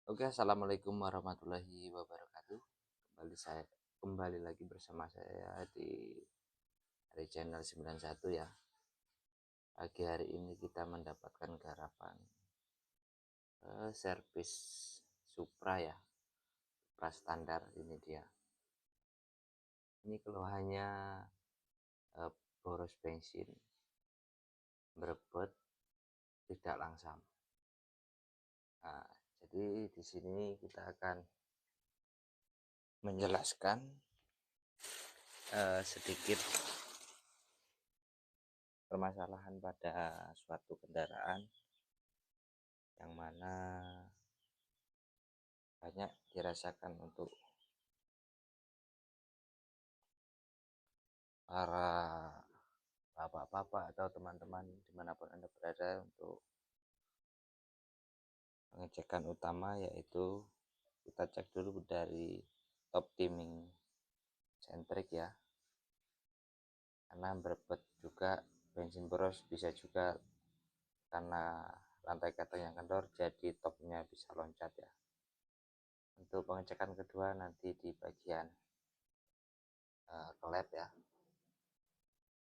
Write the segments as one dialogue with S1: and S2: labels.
S1: Oke, assalamualaikum warahmatullahi wabarakatuh. Kembali lagi bersama saya di channel 91 ya. Pagi hari ini kita mendapatkan garapan servis Supra ya, Supra standar ini dia. Ini keluhannya eh, boros bensin, berebut, tidak langsam. Nah, jadi di sini kita akan menjelaskan sedikit permasalahan pada suatu kendaraan yang mana banyak dirasakan untuk para bapak-bapak atau teman-teman dimanapun Anda berada untuk pengecekan utama, yaitu kita cek dulu dari top timing sentrik ya, karena berebut juga bensin boros, bisa juga karena rantai keteng yang kendor jadi topnya bisa loncat ya. Untuk pengecekan kedua nanti di bagian klep ya,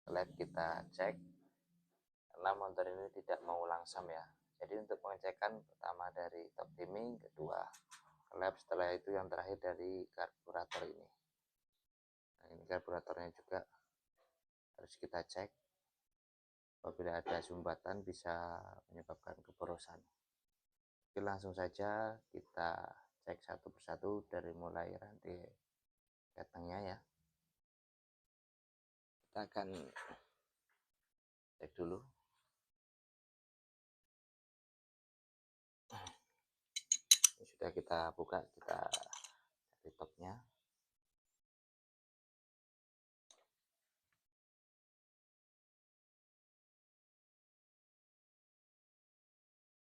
S1: klep kita cek karena motor ini tidak mau langsam ya. Jadi untuk pengecekan pertama dari top timing, kedua klep, setelah itu yang terakhir dari karburator ini. Nah, ini karburatornya juga harus kita cek. Apabila ada sumbatan bisa menyebabkan keborosan. Oke, langsung saja kita cek satu persatu dari mulai rantai ketengnya ya. Kita akan cek dulu. Ini sudah kita buka, kita cari topnya.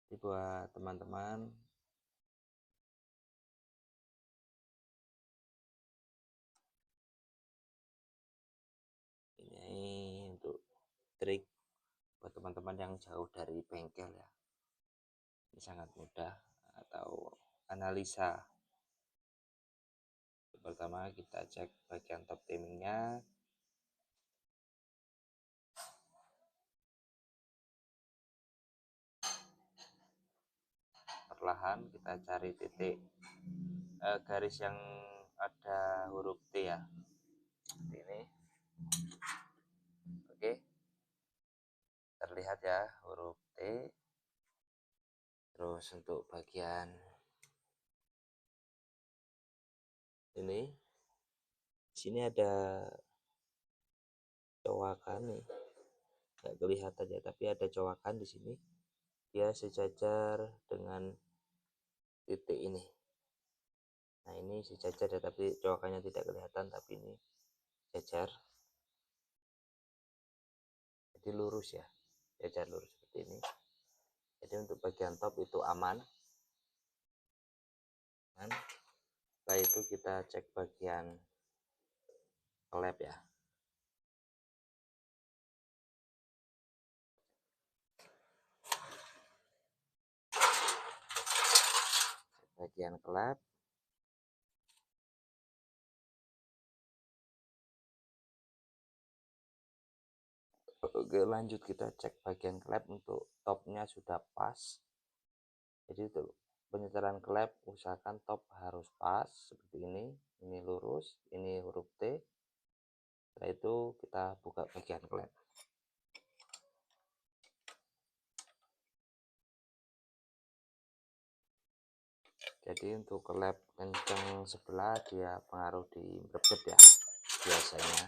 S1: Jadi buat teman-teman ini untuk trik buat teman-teman yang jauh dari bengkel ya, ini sangat mudah. Atau analisa, pertama kita cek bagian top timingnya, perlahan kita cari titik garis yang ada huruf T ya, seperti ini. Oke, terlihat ya huruf T. Terus untuk bagian ini, sini ada cowakan nih, nggak kelihatan ya, tapi ada cowakan di sini, dia sejajar dengan titik ini. Nah, ini sejajar ya, tapi cowakannya tidak kelihatan, tapi ini sejajar, jadi lurus ya, sejajar lurus seperti ini. Jadi untuk bagian top itu aman. Dan setelah itu kita cek bagian klep ya. Bagian klep, oke, lanjut kita cek bagian klep. Untuk topnya sudah pas, jadi itu penyetelan klep usahakan top harus pas seperti ini lurus, ini huruf T. Setelah itu kita buka bagian klep. Jadi untuk klep kencang sebelah dia pengaruh di berebut ya biasanya,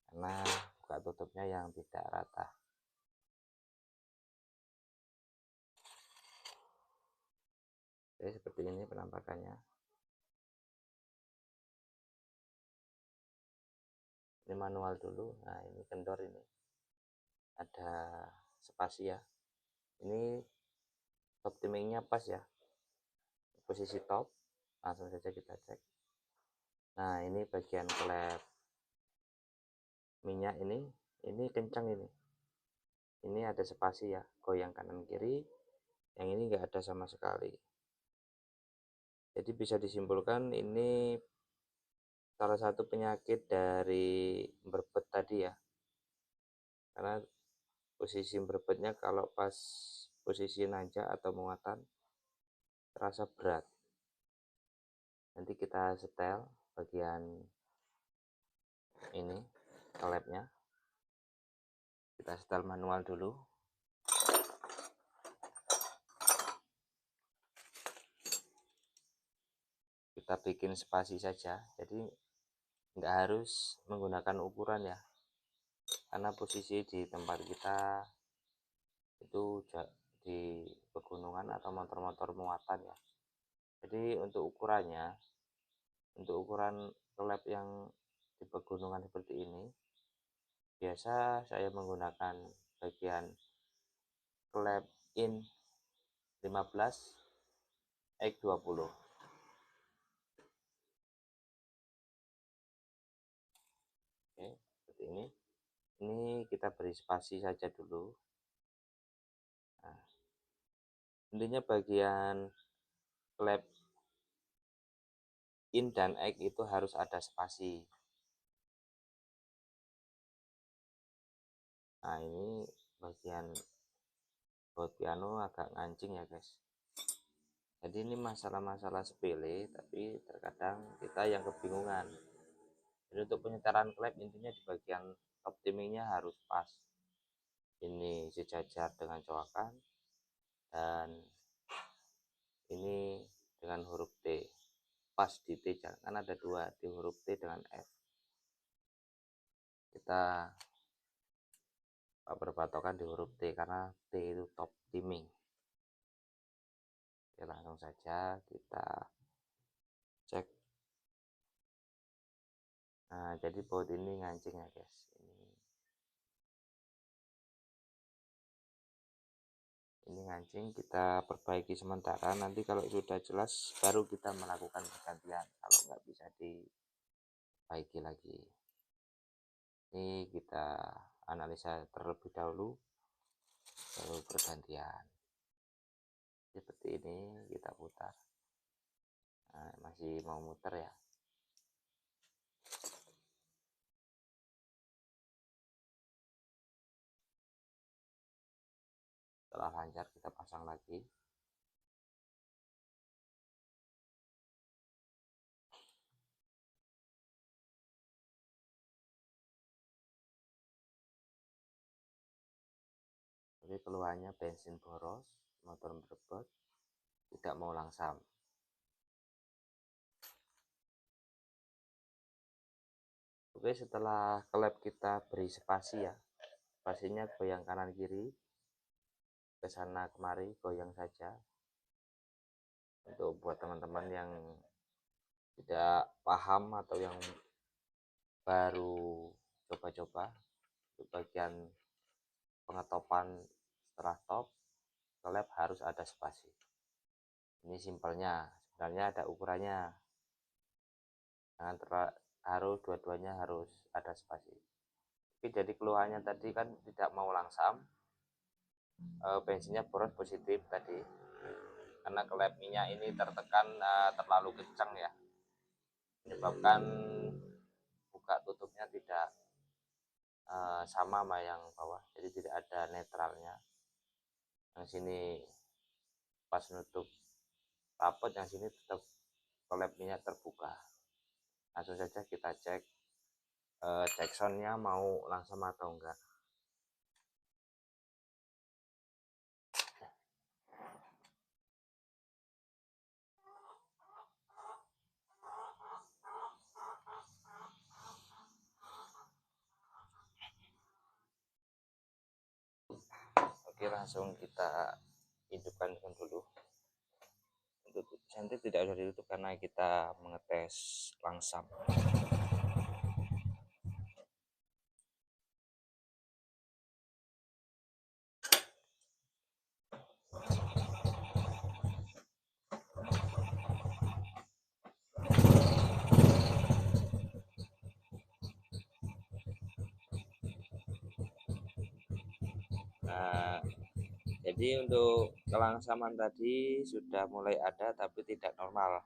S1: karena buka tutupnya yang tidak rata. Oke, seperti ini penampakannya. Ini manual dulu. Nah, ini kendor, ini ada spasi ya. Ini top timingnya pas ya, posisi top. Langsung saja kita cek. Nah, ini bagian klep minyak ini kencang ini ada spasi ya, goyang kanan kiri. Yang ini enggak ada sama sekali. Jadi bisa disimpulkan ini salah satu penyakit dari berbet tadi ya, karena posisi berbetnya kalau pas posisi nanjak atau muatan terasa berat. Nanti kita setel bagian ini klepnya, kita setel manual dulu. Kita bikin spasi saja, jadi nggak harus menggunakan ukuran ya, karena posisi di tempat kita itu di pegunungan atau motor-motor muatan ya. Jadi untuk ukuran klep yang di pegunungan seperti ini, biasa saya menggunakan bagian klep in 15 X 20. Oke, seperti ini. Ini kita beri spasi saja dulu. Nah, intinya bagian klep in dan X itu harus ada spasi. Nah, ini bagian baut piano agak ngancing ya guys. Jadi ini masalah-masalah sepele, tapi terkadang kita yang kebingungan. Jadi untuk penyetaraan klep intinya di bagian top timingnya harus pas. Ini sejajar dengan coakan, dan ini dengan huruf T. Pas di T, kan ada dua, di huruf T dengan F. Kita berpatokan di huruf T karena T itu top timing. Oke, langsung saja kita cek. Nah, jadi baut ini ngancing ya guys. Ini ngancing, kita perbaiki sementara. Nanti kalau sudah jelas baru kita melakukan pergantian. Kalau nggak bisa diperbaiki lagi. Ini kita analisa terlebih dahulu, baru pergantian. Seperti ini kita putar. Nah, masih mau muter ya. Setelah lancar kita pasang lagi. Jadi keluhannya bensin boros, motor berbet, tidak mau langsam. Oke, setelah klep kita beri spasi ya, spasinya goyang kanan kiri, ke sana kemari, goyang saja. Untuk buat teman-teman yang tidak paham atau yang baru coba-coba, untuk bagian pengetopan setelah top klep harus ada spasi. Ini simpelnya, sebenarnya ada ukurannya. Harus dua-duanya harus ada spasi. Oke, jadi keluhannya tadi kan tidak mau langsam, bensinnya boros positif tadi, karena klep minyak ini tertekan terlalu kencang ya, menyebabkan buka tutupnya tidak sama sama yang bawah, jadi tidak ada netralnya. Yang sini pas nutup rapot, yang sini tetap klep minyak terbuka. Langsung saja kita cek Jacksonnya mau langsam atau enggak. Oke, langsung kita hidupkan dulu. Untuk senti tidak usah ditutup karena kita mengetes langsam. Nah, jadi untuk kelangsaman tadi sudah mulai ada tapi tidak normal.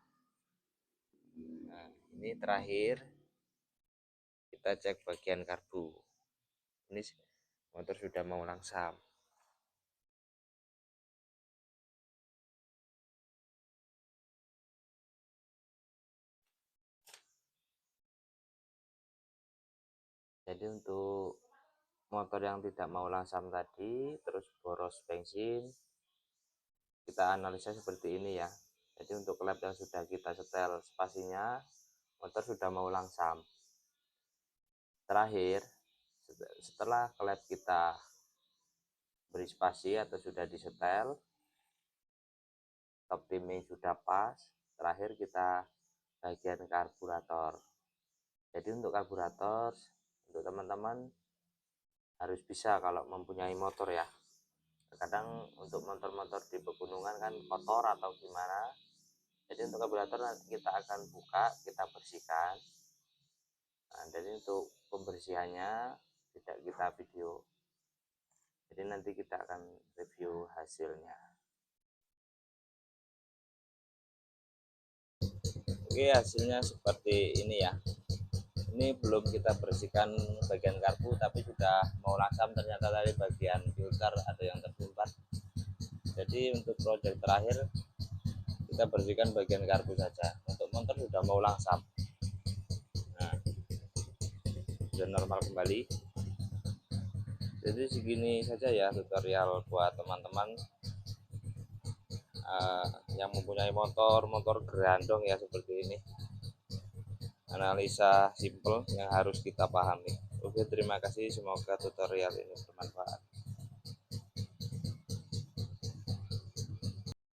S1: Nah, ini terakhir kita cek bagian karbu. Ini motor sudah mau langsam. Jadi untuk motor yang tidak mau langsam tadi, terus boros bensin, kita analisa seperti ini ya. Jadi untuk klep yang sudah kita setel spasinya, motor sudah mau langsam. Terakhir, setelah klep kita beri spasi atau sudah disetel, top timing sudah pas, terakhir kita bagian karburator. Jadi untuk karburator, untuk teman-teman harus bisa kalau mempunyai motor ya. Kadang untuk motor-motor di pegunungan kan kotor atau gimana, jadi untuk karburator nanti kita akan buka, kita bersihkan. Nah, jadi untuk pembersihannya tidak kita video, jadi nanti kita akan review hasilnya. Oke, hasilnya seperti ini ya. Ini belum kita bersihkan bagian karbu, tapi sudah mau langsam. Ternyata dari bagian filter ada yang tersumbat. Jadi untuk project terakhir kita bersihkan bagian karbu saja. Untuk motor sudah mau langsam. Nah, sudah normal kembali. Jadi segini saja ya tutorial buat teman-teman yang mempunyai motor gerandong ya seperti ini. Analisa simple yang harus kita pahami. Oke, terima kasih, semoga tutorial ini bermanfaat.